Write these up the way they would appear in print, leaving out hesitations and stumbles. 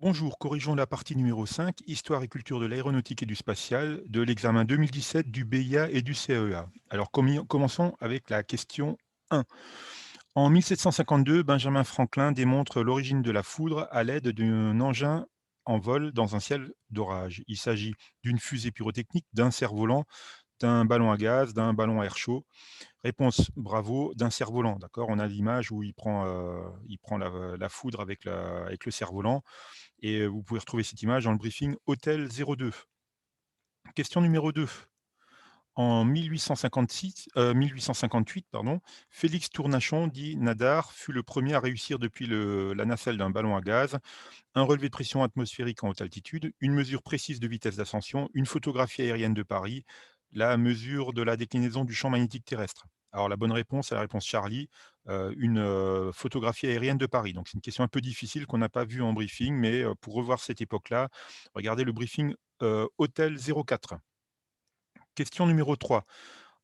Bonjour, corrigeons la partie numéro 5, Histoire et culture de l'aéronautique et du spatial, de l'examen 2017 du BIA et du CEA. Alors commençons avec la question 1. En 1752, Benjamin Franklin démontre l'origine de la foudre à l'aide d'un engin en vol dans un ciel d'orage. Il s'agit d'une fusée pyrotechnique, d'un cerf-volant, d'un ballon à gaz, d'un ballon à air chaud. Réponse bravo, d'un cerf-volant. D'accord. On a l'image où il prend la foudre avec le cerf-volant. Et vous pouvez retrouver cette image dans le briefing Hôtel 02. Question numéro 2. En 1858, pardon, Félix Tournachon, dit Nadar, fut le premier à réussir depuis la nacelle d'un ballon à gaz, un relevé de pression atmosphérique en haute altitude, une mesure précise de vitesse d'ascension, une photographie aérienne de Paris, la mesure de la déclinaison du champ magnétique terrestre. Alors la bonne réponse, c'est la réponse Charlie, une photographie aérienne de Paris. Donc c'est une question un peu difficile qu'on n'a pas vue en briefing, mais pour revoir cette époque-là, regardez le briefing Hôtel 04. Question numéro 3.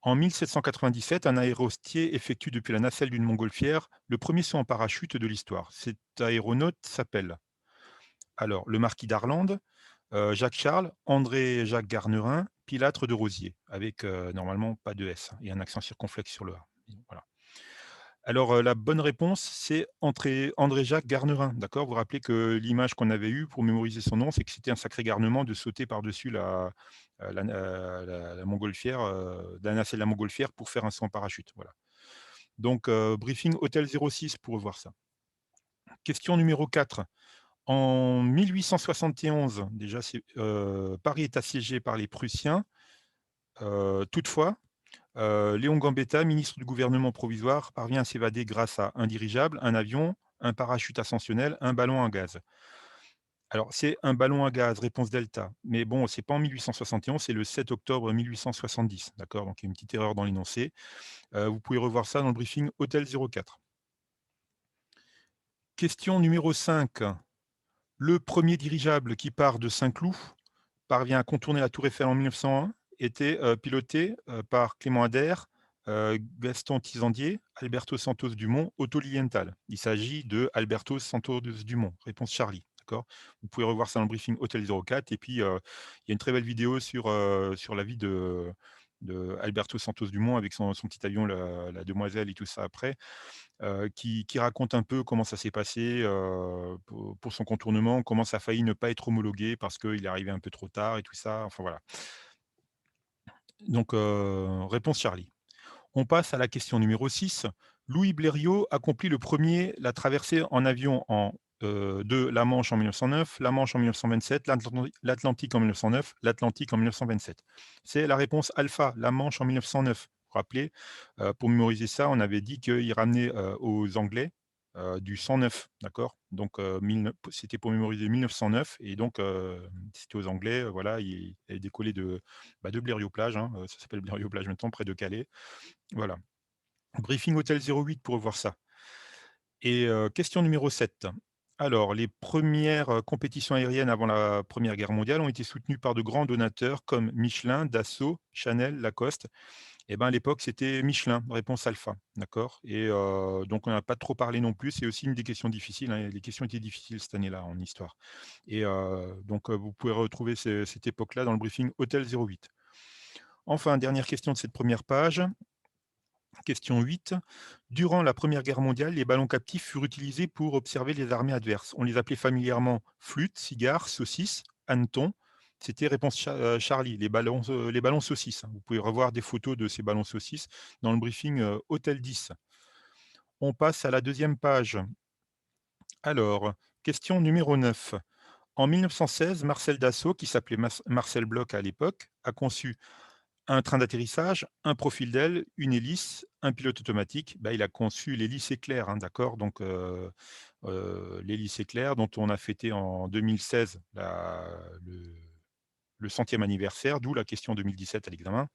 En 1797, un aérostier effectue depuis la nacelle d'une montgolfière le premier saut en parachute de l'histoire. Cet aéronaute s'appelle alors le marquis d'Arlande, Jacques Charles, André Jacques Garnerin, Pilâtre de Rosiers, avec normalement pas de S et un accent circonflexe sur le A. Voilà. Alors, la bonne réponse, c'est André Jacques Garnerin, d'accord? Vous vous rappelez que l'image qu'on avait eue pour mémoriser son nom, c'est que c'était un sacré garnement de sauter par-dessus la montgolfière, la nacelle de la montgolfière pour faire un saut en parachute, voilà. Donc, briefing Hôtel 06 pour revoir ça. Question numéro 4. En 1871, déjà, Paris est assiégé par les Prussiens. Toutefois, Léon Gambetta, ministre du gouvernement provisoire, parvient à s'évader grâce à un dirigeable, un avion, un parachute ascensionnel, un ballon à gaz. Alors, c'est un ballon à gaz, réponse Delta. Mais bon, c'est pas en 1871, c'est le 7 octobre 1870. D'accord? Donc, il y a une petite erreur dans l'énoncé. Vous pouvez revoir ça dans le briefing Hôtel 04. Question numéro 5. Le premier dirigeable qui part de Saint-Cloud parvient à contourner la tour Eiffel en 1901 était piloté par Clément Ader, Gaston Tizandier, Alberto Santos Dumont, Otto Lilienthal. Il s'agit de Alberto Santos Dumont. Réponse Charlie. D'accord. Vous pouvez revoir ça dans le briefing Hôtel 04. Et puis, il y a une très belle vidéo sur la vie de Alberto Santos Dumont avec son petit avion, la demoiselle et tout ça après, qui raconte un peu comment ça s'est passé pour son contournement, comment ça a failli ne pas être homologué parce qu'il est arrivé un peu trop tard et tout ça. Enfin voilà. Donc, réponse Charlie. On passe à la question numéro 6. Louis Blériot accomplit la traversée en avion de la Manche en 1909, la Manche en 1927, l'Atlantique en 1909, l'Atlantique en 1927. C'est la réponse alpha, la Manche en 1909. Vous vous rappelez, pour mémoriser ça, on avait dit qu'il ramenait aux Anglais du 109, d'accord. Donc, c'était pour mémoriser 1909 et donc c'était aux Anglais, voilà, il avait décollé de Blériot-Plage, hein, ça s'appelle Blériot-Plage maintenant, près de Calais. Voilà. Briefing Hôtel 08 pour voir ça. Et question numéro 7. Alors, les premières compétitions aériennes avant la Première Guerre mondiale ont été soutenues par de grands donateurs comme Michelin, Dassault, Chanel, Lacoste. Et ben, à l'époque, c'était Michelin, réponse alpha, d'accord? Et donc on n'a pas trop parlé non plus. C'est aussi une des questions difficiles, hein. Les questions étaient difficiles cette année-là en histoire. Et donc vous pouvez retrouver cette époque-là dans le briefing Hôtel 08. Enfin, dernière question de cette première page. Question 8. Durant la Première Guerre mondiale, les ballons captifs furent utilisés pour observer les armées adverses. On les appelait familièrement flûtes, cigares, saucisses, hannetons. C'était réponse Charlie, les ballons saucisses. Vous pouvez revoir des photos de ces ballons saucisses dans le briefing Hôtel 10. On passe à la deuxième page. Alors, question numéro 9. En 1916, Marcel Dassault, qui s'appelait Marcel Bloch à l'époque, a conçu un train d'atterrissage, un profil d'aile, une hélice, un pilote automatique. Bah, il a conçu l'hélice éclair, hein, d'accord? Donc, l'hélice éclair dont on a fêté en 2016 le 100e anniversaire, d'où la question 2017 à l'examen.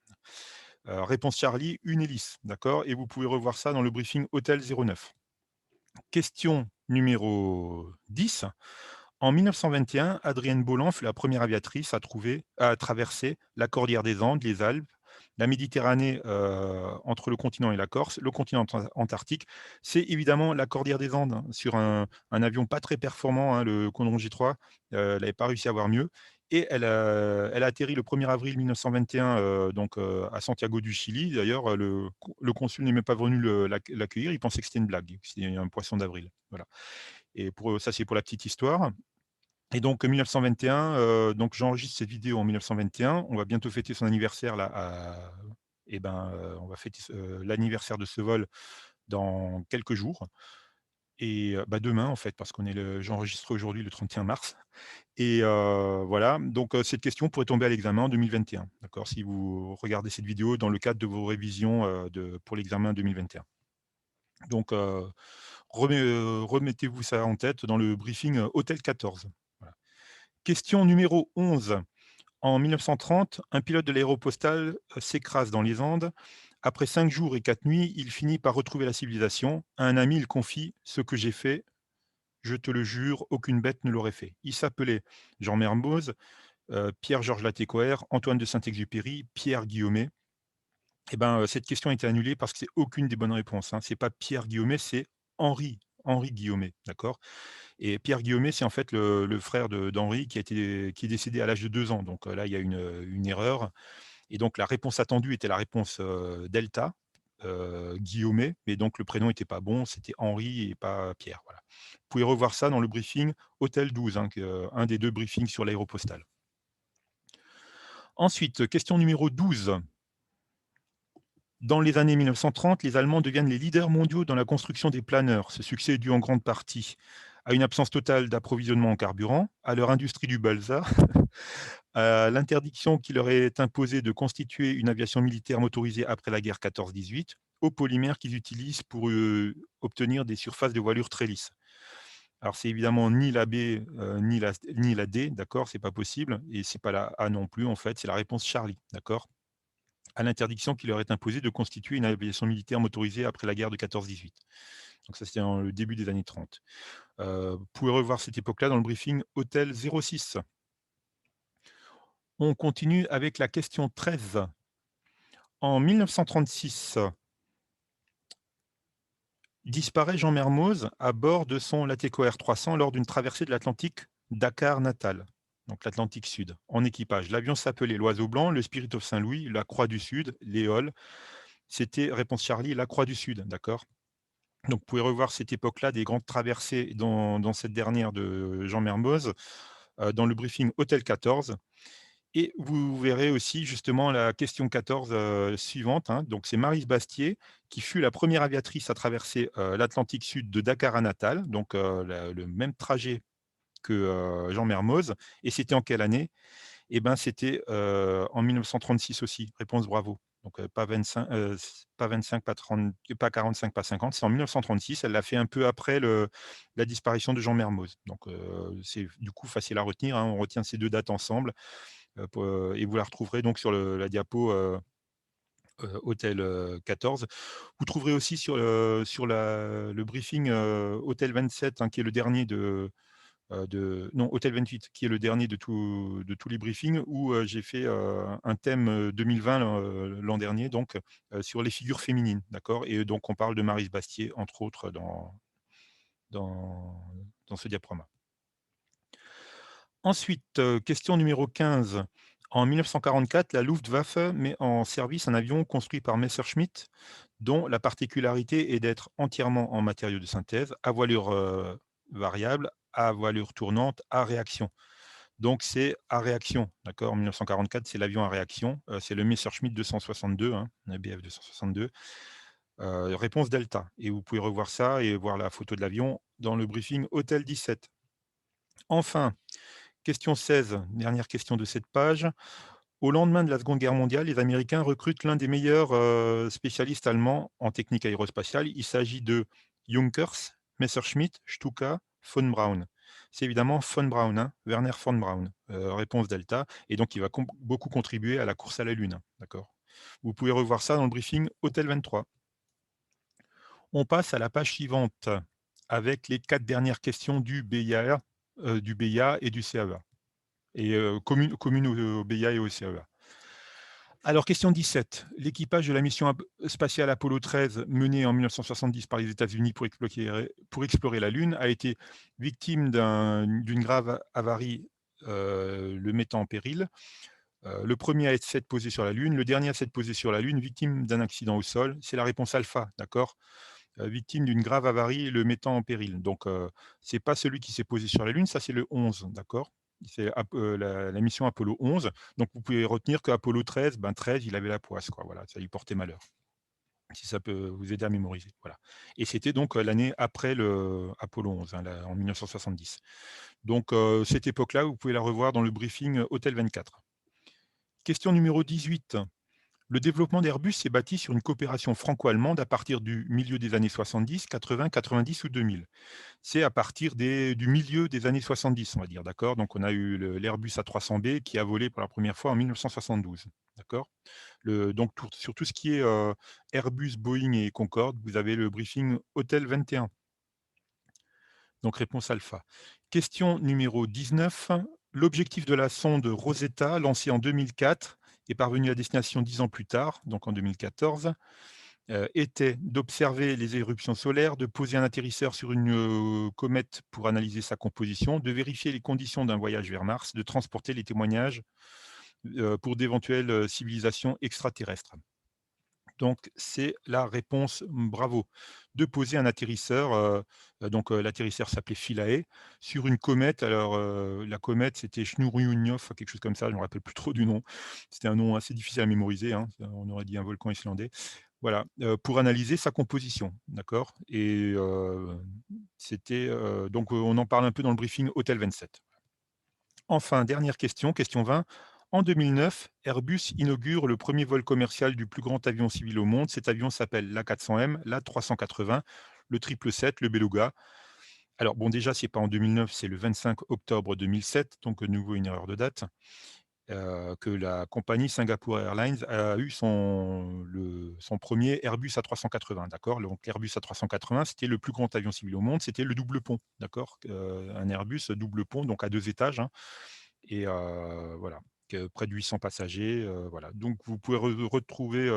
Réponse Charlie, une hélice, d'accord? Et vous pouvez revoir ça dans le briefing Hôtel 09. Question numéro 10. En 1921, Adrienne Bolland fut la première aviatrice à traverser la cordillère des Andes, les Alpes, La Méditerranée, entre le continent et la Corse, le continent antarctique, c'est évidemment la cordillère des Andes, hein, sur un avion pas très performant, hein, le Condor J3, elle n'avait pas réussi à avoir mieux et elle a atterri le 1er avril 1921, donc à Santiago du Chili. D'ailleurs, le consul n'est même pas venu l'accueillir, il pensait que c'était une blague, que c'était un poisson d'avril. Voilà et pour, ça, c'est pour la petite histoire. Et donc 1921, donc j'enregistre cette vidéo en 1921. On va bientôt fêter son anniversaire là on va fêter l'anniversaire de ce vol dans quelques jours et demain en fait parce qu'on est le j'enregistre aujourd'hui le 31 mars et voilà donc cette question pourrait tomber à l'examen en 2021, d'accord? Si vous regardez cette vidéo dans le cadre de vos révisions, pour l'examen 2021. Donc remettez-vous ça en tête dans le briefing, hôtel 14. Voilà. Question numéro 11. En 1930, un pilote de l'aéropostale s'écrase dans les Andes. Après 5 jours et 4 nuits, il finit par retrouver la civilisation. À un ami, il confie: «Ce que j'ai fait, je te le jure, aucune bête ne l'aurait fait». Il s'appelait Jean Mermoz, Pierre-Georges Latécoère, Antoine de Saint-Exupéry, Pierre Guillaumet. Et ben, cette question a été annulée parce que c'est aucune des bonnes réponses, hein. C'est pas Pierre Guillaumet, c'est Henri Guillaumet, d'accord? Et Pierre Guillaumet, c'est en fait le frère d'Henri qui est décédé à l'âge de 2 ans. Donc, là, il y a une erreur et donc la réponse attendue était la réponse, delta, Guillaumet, mais donc le prénom était pas bon, c'était Henri et pas Pierre, voilà. Vous pouvez revoir ça dans le briefing hôtel 12, hein, un des 2 briefings sur l'aéropostale. Ensuite, question numéro 12. Dans les années 1930, les Allemands deviennent les leaders mondiaux dans la construction des planeurs. Ce succès est dû en grande partie à une absence totale d'approvisionnement en carburant, à leur industrie du balsa, à l'interdiction qui leur est imposée de constituer une aviation militaire motorisée après la guerre 14-18, aux polymères qu'ils utilisent pour obtenir des surfaces de voilure très lisses. Alors c'est évidemment ni la B, ni la D, d'accord, c'est pas possible, et c'est pas la A non plus en fait, c'est la réponse Charlie, d'accord, à l'interdiction qui leur est imposée de constituer une aviation militaire motorisée après la guerre de 14-18. Donc ça, c'était dans le début des années 30. Vous pouvez revoir cette époque-là dans le briefing Hôtel 06. On continue avec la question 13. En 1936, disparaît Jean Mermoz à bord de son Latéco Air 300 lors d'une traversée de l'Atlantique Dakar-Natal, donc l'Atlantique Sud, en équipage. L'avion s'appelait l'Oiseau Blanc, le Spirit of Saint-Louis, la Croix du Sud, l'Éole. C'était, réponse Charlie, la Croix du Sud, d'accord? Donc, vous pouvez revoir cette époque-là des grandes traversées dans cette dernière de Jean Mermoz, dans le briefing Hôtel 14. Et vous verrez aussi justement la question 14 suivante, hein. Donc, c'est Maryse Bastier qui fut la première aviatrice à traverser l'Atlantique Sud de Dakar à Natal, donc le même trajet que Jean Mermoz. Et c'était en quelle année? Et ben, c'était, en 1936 aussi. Réponse bravo. Donc, pas 25, pas 25, pas 30, pas 45, pas 50, c'est en 1936. Elle l'a fait un peu après la disparition de Jean Mermoz. Donc, c'est du coup facile à retenir, hein. On retient ces 2 dates ensemble, et vous la retrouverez donc sur la diapo, hôtel, 14. Vous trouverez aussi sur le briefing, hôtel 27, hein, qui est le dernier non, Hôtel 28, qui est le dernier de tous les briefings où, j'ai fait, un thème, 2020 l'an dernier donc, sur les figures féminines, d'accord? Et donc on parle de Maryse Bastier entre autres dans dans ce diaporama. Ensuite, question numéro 15. En 1944, la Luftwaffe met en service un avion construit par Messerschmitt, dont la particularité est d'être entièrement en matériaux de synthèse, à voilure, variable, à voilure tournante, à réaction. Donc c'est à réaction, d'accord? En 1944, c'est l'avion à réaction, c'est le Messerschmitt 262, hein, un Bf 262, réponse delta, et vous pouvez revoir ça et voir la photo de l'avion dans le briefing hôtel 17. Enfin, question 16, dernière question de cette page. Au lendemain de la Seconde Guerre mondiale, les Américains recrutent l'un des meilleurs, spécialistes allemands en technique aérospatiale. Il s'agit de Junkers, Messerschmitt, Stuka, von Braun. C'est évidemment von Braun, hein, Werner von Braun, réponse delta, et donc il va beaucoup contribuer à la course à la Lune, d'accord? Vous pouvez revoir ça dans le briefing hôtel 23. On passe à la page suivante avec les 4 dernières questions du BIA et du CAEA et communes au BIA et au CAEA. Alors, question 17. L'équipage de la mission spatiale Apollo 13, menée en 1970 par les États-Unis pour explorer la Lune, a été victime d'une grave avarie le mettant en péril. Le premier à s'être posé sur la Lune, le dernier à s'être posé sur la Lune, victime d'un accident au sol. C'est la réponse alpha, d'accord? Victime d'une grave avarie le mettant en péril. Donc, c'est pas celui qui s'est posé sur la Lune, ça c'est le 11, d'accord? C'est la mission Apollo 11. Donc vous pouvez retenir qu'Apollo 13, ben 13, il avait la poisse, quoi, voilà, ça lui portait malheur. Si ça peut vous aider à mémoriser, voilà. Et c'était donc, l'année après le Apollo 11, hein, là, en 1970. Donc, cette époque-là, vous pouvez la revoir dans le briefing, Hôtel 24. Question numéro 18. Le développement d'Airbus s'est bâti sur une coopération franco-allemande à partir du milieu des années 70, 80, 90 ou 2000. C'est à partir du milieu des années 70, on va dire, d'accord? Donc on a eu l'Airbus A300B qui a volé pour la première fois en 1972, d'accord? Donc sur tout ce qui est Airbus, Boeing et Concorde, vous avez le briefing Hôtel 21, donc réponse alpha. Question numéro 19. L'objectif de la sonde Rosetta, lancée en 2004, est parvenu à destination 10 ans plus tard, donc en 2014, était d'observer les éruptions solaires, de poser un atterrisseur sur une, comète pour analyser sa composition, de vérifier les conditions d'un voyage vers Mars, de transporter les témoignages, pour d'éventuelles, civilisations extraterrestres. Donc c'est la réponse, bravo. De poser un atterrisseur, l'atterrisseur s'appelait Philae, sur une comète. Alors, la comète, c'était Shnuryunov, quelque chose comme ça, je ne me rappelle plus trop du nom. C'était un nom assez difficile à mémoriser, hein, on aurait dit un volcan islandais. Voilà, pour analyser sa composition, d'accord? Et c'était, on en parle un peu dans le briefing Hôtel 27. Enfin, dernière question, question 20. En 2009, Airbus inaugure le premier vol commercial du plus grand avion civil au monde. Cet avion s'appelle l'A400M, l'A380, le 777, le Beluga. Alors bon, déjà, c'est pas en 2009, c'est le 25 octobre 2007, donc de nouveau une erreur de date, que la compagnie Singapore Airlines a eu son premier Airbus A380, d'accord? Donc l'Airbus A380, c'était le plus grand avion civil au monde, c'était le double pont, d'accord? Un Airbus double pont, donc à 2 étages, hein. Et voilà, près de 800 passagers, voilà. Donc vous pouvez retrouver,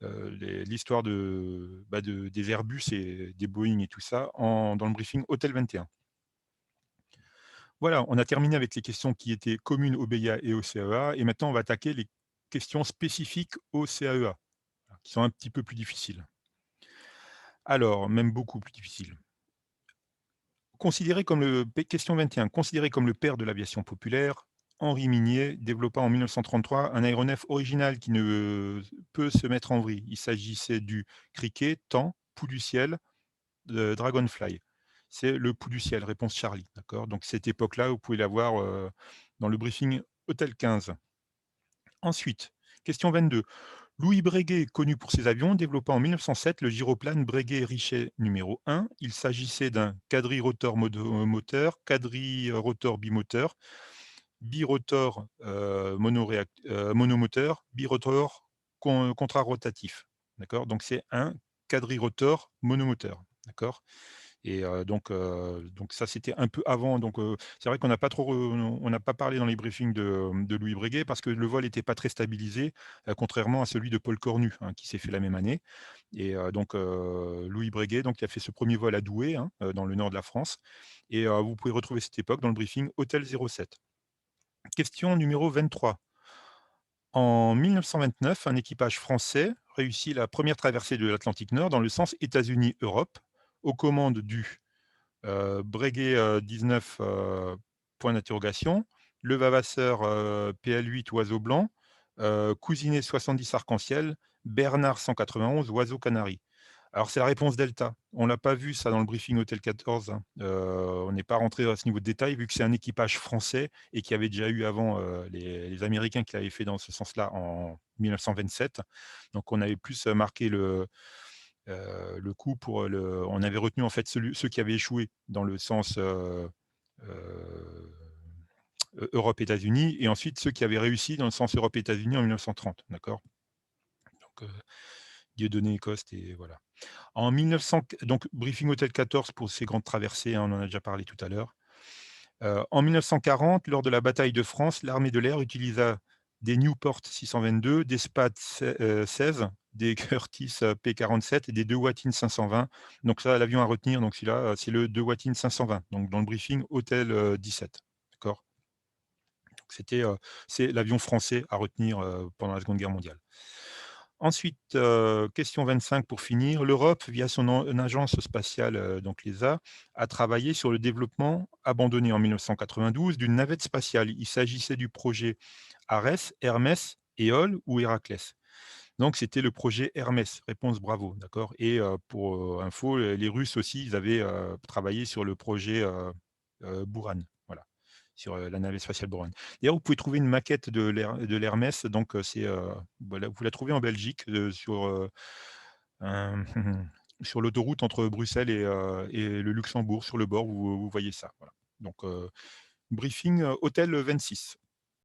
l'histoire des Airbus et des Boeing et tout ça dans le briefing Hôtel 21. Voilà, on a terminé avec les questions qui étaient communes au BIA et au CEA et maintenant on va attaquer les questions spécifiques au CAEA, qui sont un petit peu plus difficiles. Alors, même beaucoup plus difficiles. Question 21. Considéré comme le père de l'aviation populaire, Henri Minier développa en 1933 un aéronef original qui ne peut se mettre en vrille. Il s'agissait du Criquet, Tan, Pouls du ciel, de Dragonfly. C'est le Pouls du ciel, réponse Charlie, d'accord? Donc cette époque-là, vous pouvez la voir, dans le briefing Hôtel 15. Ensuite, question 22. Louis Breguet, connu pour ses avions, développa en 1907 le gyroplane Breguet-Richet numéro 1. Il s'agissait d'un quadrirotor moteur, quadrirotor bimoteur, birotor monomoteur, birotor contrarotatif. D'accord? Donc c'est un quadrirotor monomoteur. D'accord? Et donc ça, c'était un peu avant. Donc c'est vrai qu'on n'a pas trop on n'a pas parlé dans les briefings de Louis Breguet parce que le vol n'était pas très stabilisé, contrairement à celui de Paul Cornu, hein, qui s'est fait la même année. Et Louis Breguet, donc, il a fait ce premier vol à Douai, hein, dans le nord de la France. Et vous pouvez retrouver cette époque dans le briefing Hôtel 07. Question numéro 23. En 1929, un équipage français réussit la première traversée de l'Atlantique Nord dans le sens États-Unis-Europe, aux commandes du Breguet, 19, point d'interrogation. Le Vavasseur, PL8 Oiseau blanc, Cousinet 70 Arc-en-ciel, Bernard 191 Oiseau canari. Alors c'est la réponse delta. On l'a pas vu ça dans le briefing Hôtel 14, hein. On n'est pas rentré à ce niveau de détail vu que c'est un équipage français et qu'il y avait déjà eu avant, les Américains qui l'avaient fait dans ce sens-là en 1927. Donc on avait plus, marqué le coup pour on avait retenu en fait ceux qui avaient échoué dans le sens, heu, Europe-États-Unis et ensuite ceux qui avaient réussi dans le sens Europe-États-Unis en 1930, d'accord? Donc, Dieudonné, Coste et voilà. En 1900 donc briefing Hôtel 14 pour ces grandes traversées, hein, on en a déjà parlé tout à l'heure. En 1940, lors de la bataille de France, l'armée de l'air utilisa des Newport 622, des Spad 16, des Curtiss P-47 et des Dewattin 520. Donc ça, l'avion à retenir, donc celui-là, c'est le Dewattin 520. Donc dans le briefing, hôtel 17. D'accord. Donc c'est l'avion français à retenir pendant la Seconde Guerre mondiale. Ensuite, question 25 pour finir. L'Europe, via son agence spatiale, donc l'ESA, a travaillé sur le développement, abandonné en 1992, d'une navette spatiale. Il s'agissait du projet Ares, Hermès, Éole ou Héraclès. Donc c'était le projet Hermès, réponse bravo, d'accord. Et pour, info, les Russes aussi, ils avaient, travaillé sur le projet, Buran, voilà, sur, la navette spatiale Buran. D'ailleurs, vous pouvez trouver une maquette de l'Hermès, donc voilà, vous la trouvez en Belgique, un sur l'autoroute entre Bruxelles et le Luxembourg, sur le bord, vous voyez ça, voilà. Donc briefing, hôtel 26.